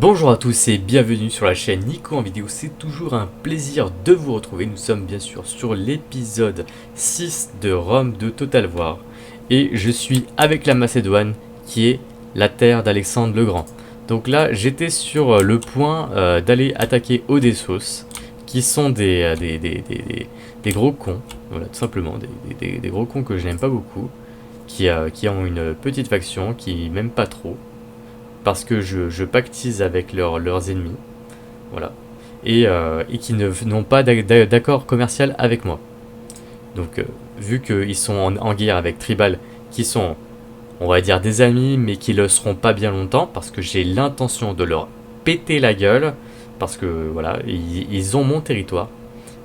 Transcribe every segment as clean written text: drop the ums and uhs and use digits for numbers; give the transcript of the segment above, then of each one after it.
Bonjour à tous et bienvenue sur la chaîne Nico en vidéo, c'est toujours un plaisir de vous retrouver. Nous sommes bien sûr sur l'épisode 6 de Rome de Total War. Et je suis avec la Macédoine qui est la terre d'Alexandre le Grand. Donc là j'étais sur le point d'aller attaquer Odessos, qui sont des gros cons, voilà tout simplement, des gros cons que je n'aime pas beaucoup, qui ont une petite faction qui m'aime pas trop. Parce que je pactise avec leurs ennemis, voilà, et qui n'ont pas d'accord commercial avec moi. Donc, vu qu'ils sont en guerre avec Tribal, qui sont, on va dire, des amis, mais qui le seront pas bien longtemps, parce que j'ai l'intention de leur péter la gueule, parce que, voilà, ils ont mon territoire,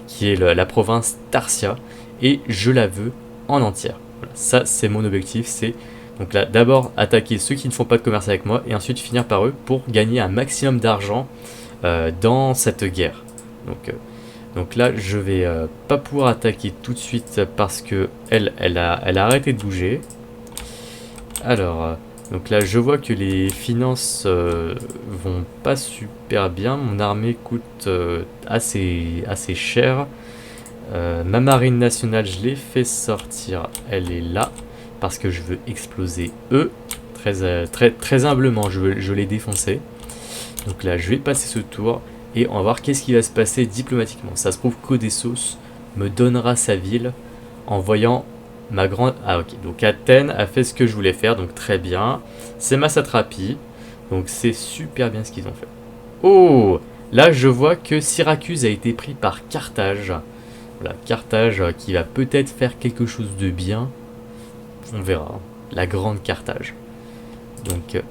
qui est la province Tarsia, et je la veux en entière. Voilà, ça, c'est mon objectif, c'est donc là, d'abord attaquer ceux qui ne font pas de commerce avec moi et ensuite finir par eux pour gagner un maximum d'argent dans cette guerre. Donc là, je vais pas pouvoir attaquer tout de suite parce que elle a arrêté de bouger. Alors, donc là, je vois que les finances vont pas super bien. Mon armée coûte assez cher. Ma marine nationale, je l'ai fait sortir. Elle est là. Parce que je veux exploser eux. Très humblement, je l'ai défoncé. Donc là, je vais passer ce tour. Et on va voir qu'est-ce qui va se passer diplomatiquement. Ça se trouve qu'Odessos me donnera sa ville en voyant ma grande... Ah ok, donc Athènes a fait ce que je voulais faire. Donc très bien. C'est ma satrapie. Donc c'est super bien ce qu'ils ont fait. Oh! Là, je vois que Syracuse a été pris par Carthage. Voilà, Carthage qui va peut-être faire quelque chose de bien. On verra, la grande Carthage. Donc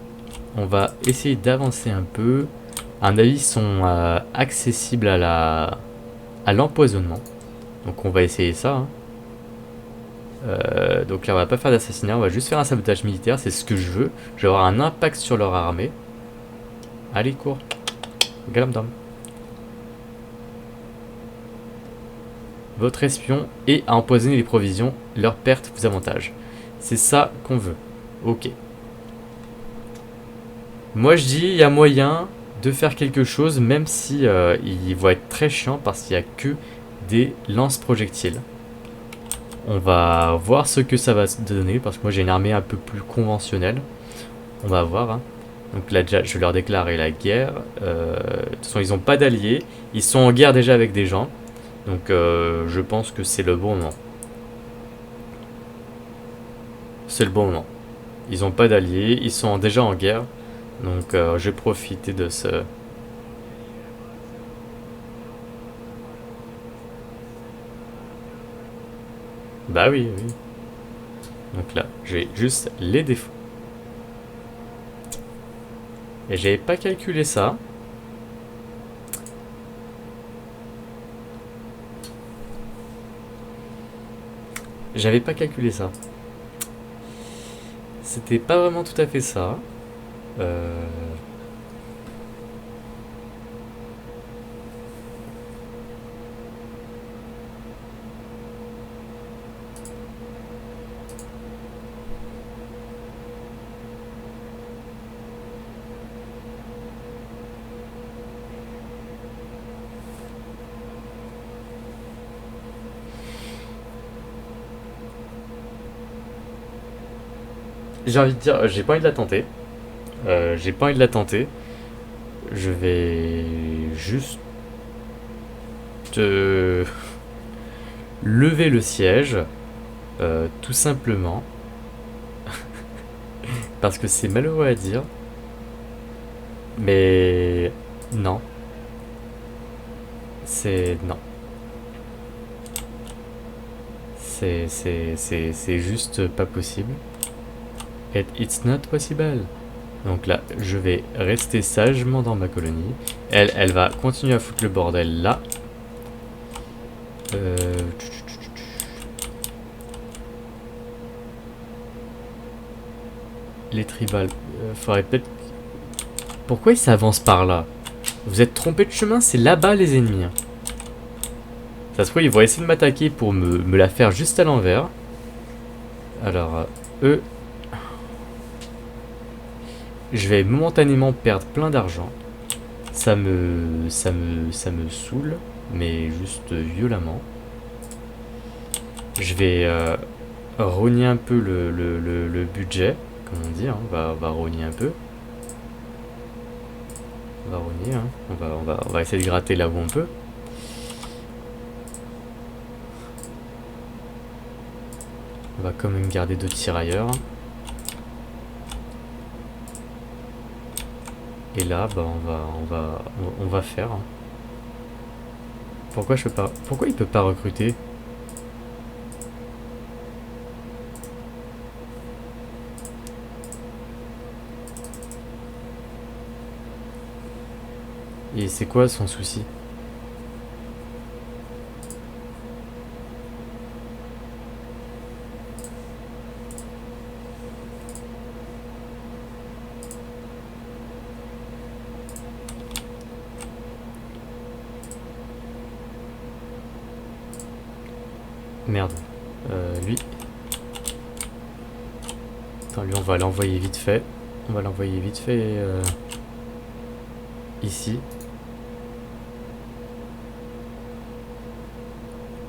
on va essayer d'avancer un peu. À mon avis, ils sont accessibles à l'empoisonnement. Donc on va essayer ça. Donc là on va pas faire d'assassinat, on va juste faire un sabotage militaire, c'est ce que je veux. Je vais avoir un impact sur leur armée. Allez, cours. Galamdam. Votre espion et à empoisonner les provisions, leur perte vous avantage. C'est ça qu'on veut. Ok. Moi je dis, il y a moyen de faire quelque chose, même si il va être très chiant parce qu'il n'y a que des lance-projectiles. On va voir ce que ça va donner, parce que moi j'ai une armée un peu plus conventionnelle. On va voir. Hein. Donc là déjà, je vais leur déclarer la guerre. De toute façon, ils n'ont pas d'alliés. Ils sont en guerre déjà avec des gens. Donc je pense que c'est le bon moment. C'est le bon moment. Ils n'ont pas d'alliés, ils sont déjà en guerre. Donc je vais profiter de ce... Bah oui, oui. Donc là, j'ai juste les défauts. Et j'avais pas calculé ça. J'avais pas calculé ça. C'était pas vraiment tout à fait ça. Euh... J'ai envie de dire, j'ai pas envie de la tenter. J'ai pas envie de la tenter. Je vais juste lever le siège, tout simplement, parce que c'est malheureux à dire, mais non, c'est non, c'est juste pas possible. It's not possible. Donc là, je vais rester sagement dans ma colonie. Elle va continuer à foutre le bordel là. Les tribales, faudrait peut-être... Pourquoi ils s'avancent par là? Vous êtes trompé de chemin, c'est là-bas les ennemis. Hein. Ça se trouve, ils vont essayer de m'attaquer pour me la faire juste à l'envers. Alors, eux... Je vais momentanément perdre plein d'argent. Ça me saoule, mais juste violemment. Je vais rogner un peu le budget, comme on dit, hein. On va rogner un peu. On va rogner, hein. On va essayer de gratter là où on peut. On va quand même garder 2 tirailleurs. Et là, bah, on va faire. Pourquoi il peut pas recruter? Et c'est quoi son souci? Merde. Lui. Attends, lui, on va l'envoyer vite fait. On va l'envoyer vite fait ici.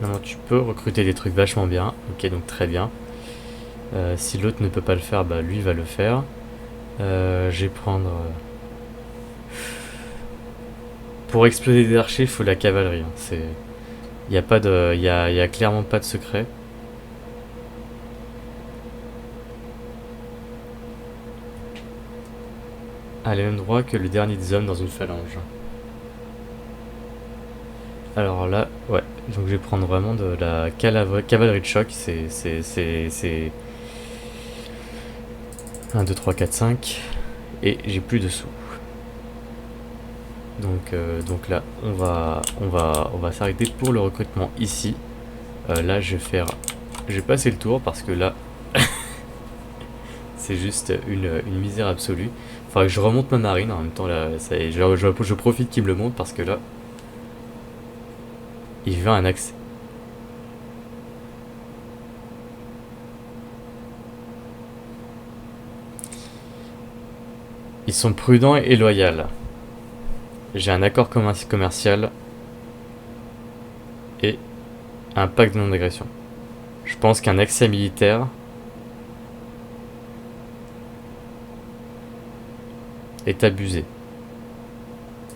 Non, tu peux recruter des trucs vachement bien. Ok, donc très bien. Si l'autre ne peut pas le faire, bah lui va le faire. Je vais prendre... Pour exploser des archers, il faut la cavalerie. Hein. C'est... Il n'y a pas de... Il y a clairement pas de secret. À les mêmes droits que le dernier des hommes dans une phalange. Alors là, ouais. Donc je vais prendre vraiment de la cavalerie de choc. C'est 1, 2, 3, 4, 5. Et j'ai plus de sous. Donc là, on va s'arrêter pour le recrutement ici. Là, je vais passer le tour parce que là, c'est juste une misère absolue. Faudrait que je remonte ma marine en même temps. Là, je profite qu'il me le montre parce que là, il veut un accès. Ils sont prudents et loyaux. J'ai un accord commercial et un pacte de non-agression. Je pense qu'un accès militaire est abusé.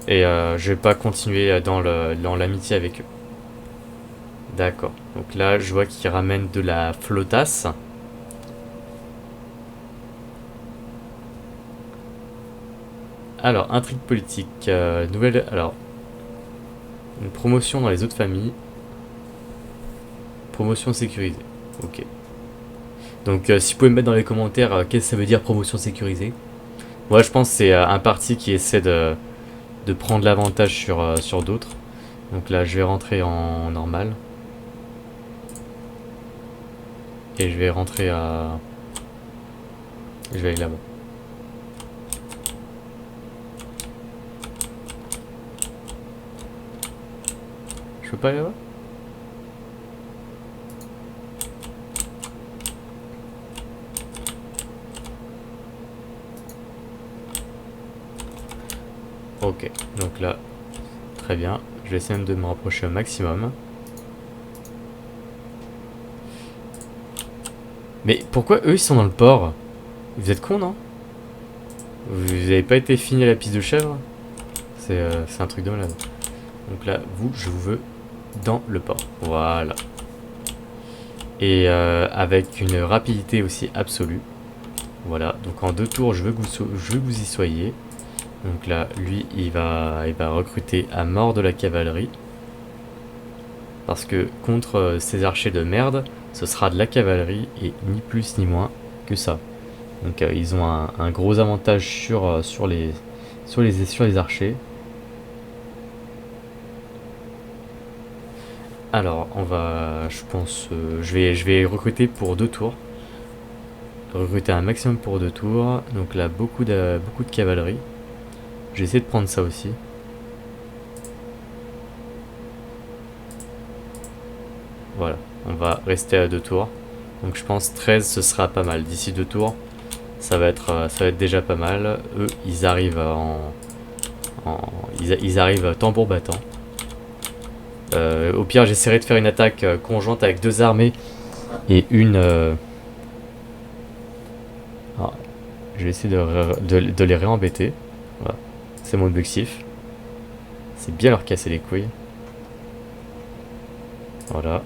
Et je vais pas continuer dans l'amitié avec eux. D'accord. Donc là, je vois qu'ils ramènent de la flottasse. Alors, intrigue politique. Nouvelle. Alors, une promotion dans les autres familles. Promotion sécurisée. Ok. Donc, si vous pouvez me mettre dans les commentaires, qu'est-ce que ça veut dire promotion sécurisée? Moi, je pense que c'est un parti qui essaie de prendre l'avantage sur d'autres. Donc là, je vais rentrer en normal. Et je vais rentrer à... Je vais aller là-bas. Je peux pas aller là-bas? Ok, donc là, très bien. Je vais essayer de me rapprocher au maximum. Mais pourquoi eux ils sont dans le port? Vous êtes cons, non? Vous avez pas été fini à la piste de chèvre? C'est un truc de malade. Donc là, je vous veux dans le port. Voilà. Et avec une rapidité aussi absolue. Voilà, donc en 2 tours, je veux que vous y soyez. Donc là, lui, il va recruter à mort de la cavalerie. Parce que contre ces archers de merde, ce sera de la cavalerie et ni plus ni moins que ça. Donc ils ont un gros avantage sur les archers. Alors, je pense, je vais recruter pour 2 tours. Recruter un maximum pour 2 tours. Donc là, beaucoup de cavalerie. J'ai essayé de prendre ça aussi. Voilà, on va rester à 2 tours. Donc je pense 13 ce sera pas mal. D'ici 2 tours, ça va être déjà pas mal. Eux, ils arrivent ils arrivent tambour battant. Au pire, j'essaierai de faire une attaque conjointe avec 2 armées et une... Ah, je vais essayer de les réembêter. Voilà. C'est mon objectif. C'est bien leur casser les couilles. Voilà.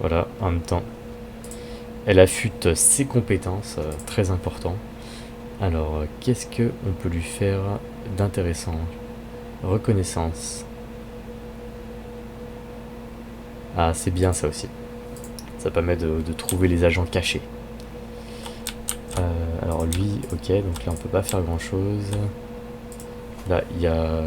Voilà, en même temps, elle affûte ses compétences, très important. Alors, qu'est-ce que on peut lui faire d'intéressant? Reconnaissance. Ah, c'est bien ça aussi. Ça permet de trouver les agents cachés. Alors lui, ok, donc là on peut pas faire grand chose. Là, il y a...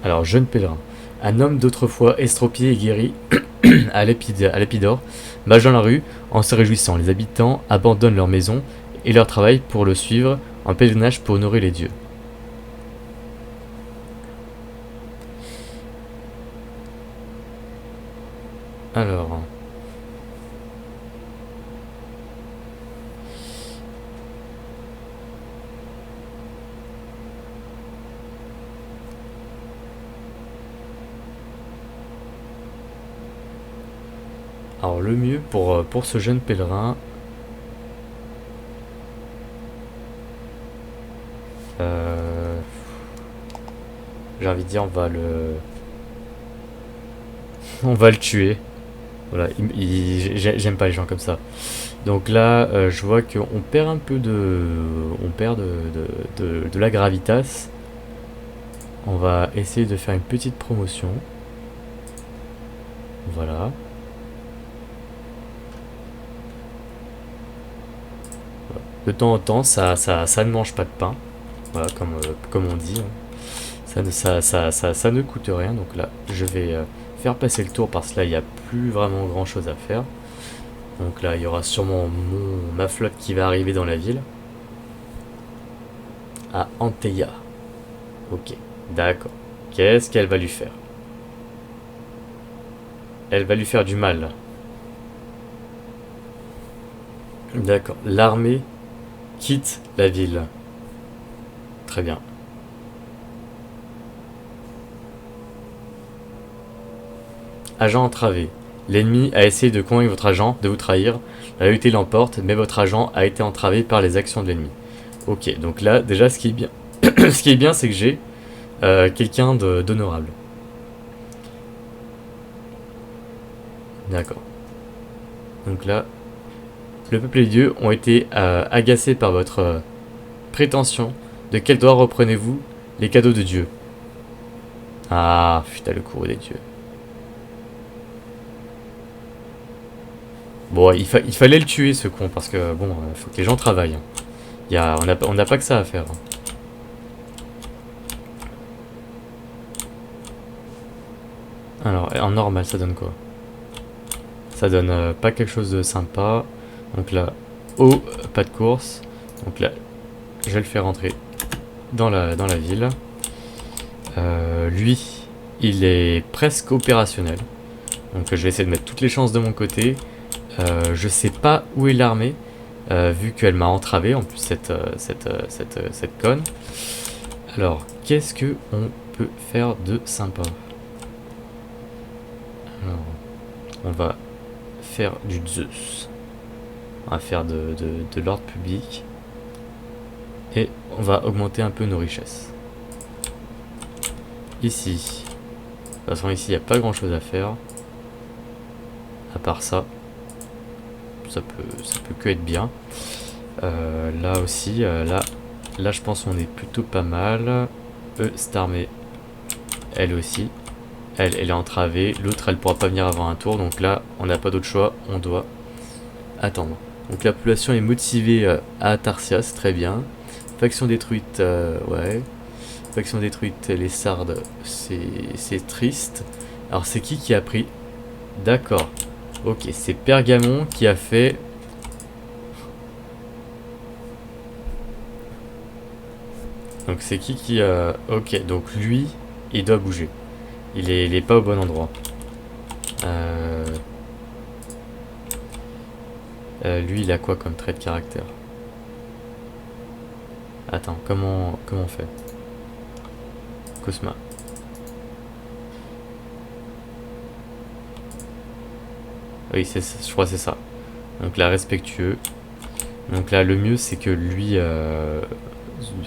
Alors, jeune pèlerin. Un homme d'autrefois estropié et guéri à l'Épidore marche dans la rue en se réjouissant. Les habitants abandonnent leur maison et leur travail pour le suivre en pèlerinage pour honorer les dieux. Alors... Alors le mieux pour ce jeune pèlerin... j'ai envie de dire on va le tuer. Voilà, j'aime pas les gens comme ça. Donc là, je vois qu'on perd un peu on perd de la gravitas. On va essayer de faire une petite promotion. Voilà. De temps en temps, ça ne mange pas de pain. Voilà, comme on dit. Ça ne coûte rien. Donc là, je vais faire passer le tour parce que là, il n'y a plus vraiment grand chose à faire. Donc là, il y aura sûrement ma flotte qui va arriver dans la ville. À Anteia. Ok, d'accord. Qu'est-ce qu'elle va lui faire? Elle va lui faire du mal. D'accord. L'armée quitte la ville. Très bien. Agent entravé. L'ennemi a essayé de convaincre votre agent de vous trahir. La vérité l'emporte, mais votre agent a été entravé par les actions de l'ennemi. Ok, donc là, déjà, ce qui est bien, ce qui est bien, c'est que j'ai quelqu'un d'honorable. D'accord. Donc là, le peuple et les dieux ont été agacés par votre prétention. De quel droit reprenez-vous les cadeaux de Dieu? Ah, putain, le courroux des dieux. Bon, il fallait le tuer, ce con, parce que, bon, faut que les gens travaillent. On n'a pas que ça à faire. Alors, en normal, ça donne quoi? Ça donne pas quelque chose de sympa. Donc là, pas de course. Donc là, je vais le faire rentrer dans la ville. Lui, il est presque opérationnel. Donc je vais essayer de mettre toutes les chances de mon côté. Je sais pas où est l'armée, vu qu'elle m'a entravé, en plus cette conne. Alors, qu'est-ce que on peut faire de sympa? Alors, on va faire du Zeus. On va faire de l'ordre public. Et on va augmenter un peu nos richesses. Ici. De toute façon, ici, il n'y a pas grand-chose à faire. À part ça. Ça peut que être bien. Là aussi, là, je pense qu'on est plutôt pas mal. Cette armée, elle aussi. Elle est entravée. L'autre, elle pourra pas venir avant un tour. Donc là, on n'a pas d'autre choix. On doit attendre. Donc la population est motivée à Tarsia, c'est très bien. Faction détruite, ouais. Faction détruite, les Sardes, c'est triste. Alors c'est qui a pris? D'accord. Ok, c'est Pergamon qui a fait... Donc c'est qui a... Ok, donc lui, il doit bouger. Il est pas au bon endroit. Lui, il a quoi comme trait de caractère? Attends, comment on fait? Cosma. Oui, je crois que c'est ça. Donc là, respectueux. Donc là, le mieux, c'est que lui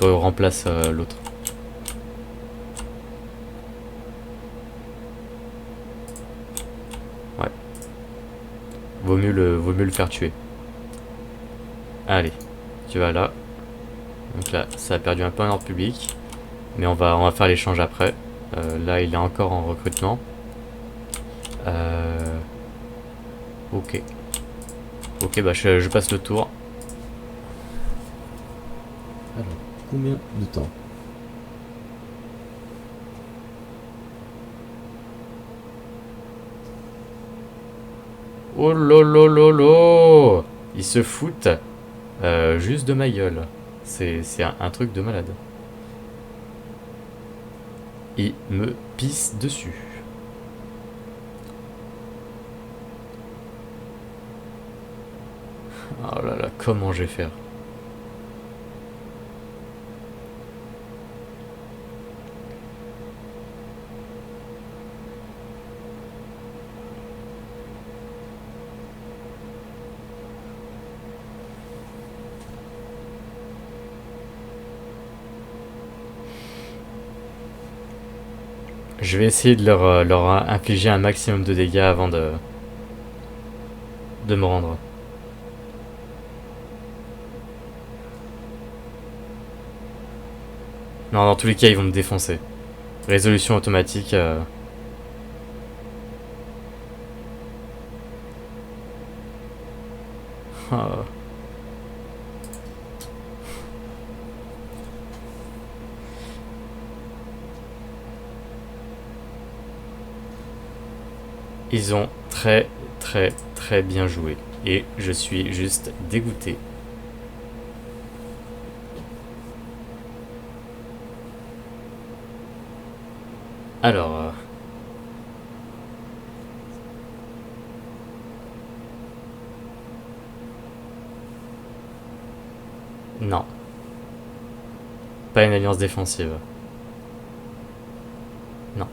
remplace l'autre. Ouais. Vaut mieux le faire tuer. Allez, tu vas là. Donc là, ça a perdu un peu en ordre public. Mais on va faire l'échange après. Là, il est encore en recrutement. Ok. Ok, bah je passe le tour. Alors, combien de temps? Oh lolo. Ils se foutent juste de ma gueule. C'est un truc de malade. Ils me pissent dessus. Oh là là, comment je vais faire? Je vais essayer de leur infliger un maximum de dégâts avant de me rendre. Non, dans tous les cas, ils vont me défoncer. Résolution automatique. Ah. Ils ont très bien joué. Et je suis juste dégoûté. Alors, non. Pas une alliance défensive. Non.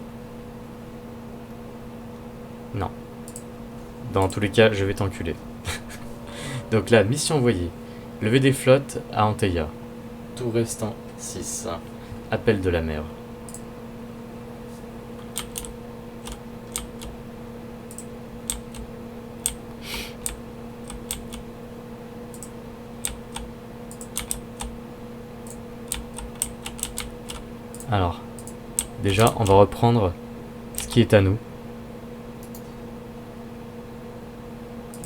Non. Dans tous les cas, je vais t'enculer. Donc là, mission envoyée. Lever des flottes à Anteya. Tout restant 6. Appel de la mer. Alors, déjà, on va reprendre ce qui est à nous.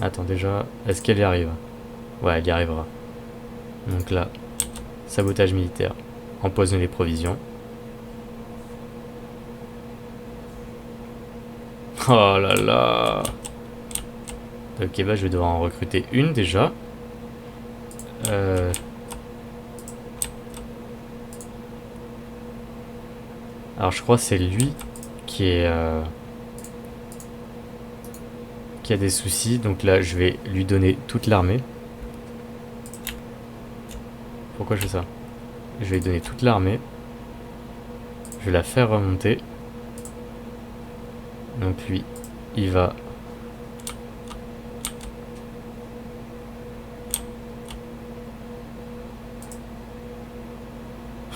Attends, déjà, est-ce qu'elle y arrive? Ouais, elle y arrivera. Donc là, sabotage militaire. Empoisonner les provisions. Oh là là. Ok, bah je vais devoir en recruter une déjà. Alors je crois que c'est lui qui est qui a des soucis. Donc là, je vais lui donner toute l'armée. Pourquoi je fais ça? Je vais lui donner toute l'armée. Je vais la faire remonter. Donc lui, il va...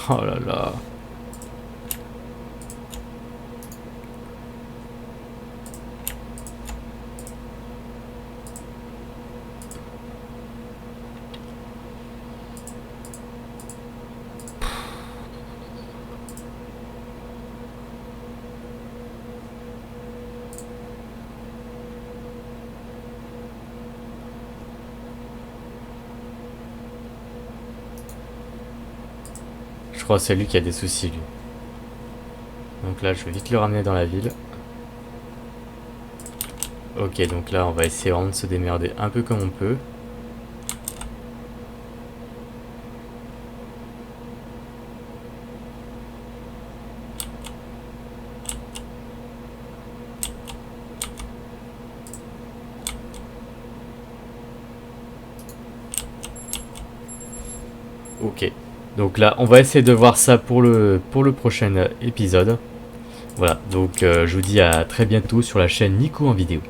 Oh là là. Je crois que c'est lui qui a des soucis, lui. Donc là, je vais vite le ramener dans la ville. Ok, donc là, on va essayer vraiment de se démerder un peu comme on peut. Ok. Donc là, on va essayer de voir ça pour le prochain épisode. Voilà, donc je vous dis à très bientôt sur la chaîne Nico en vidéo.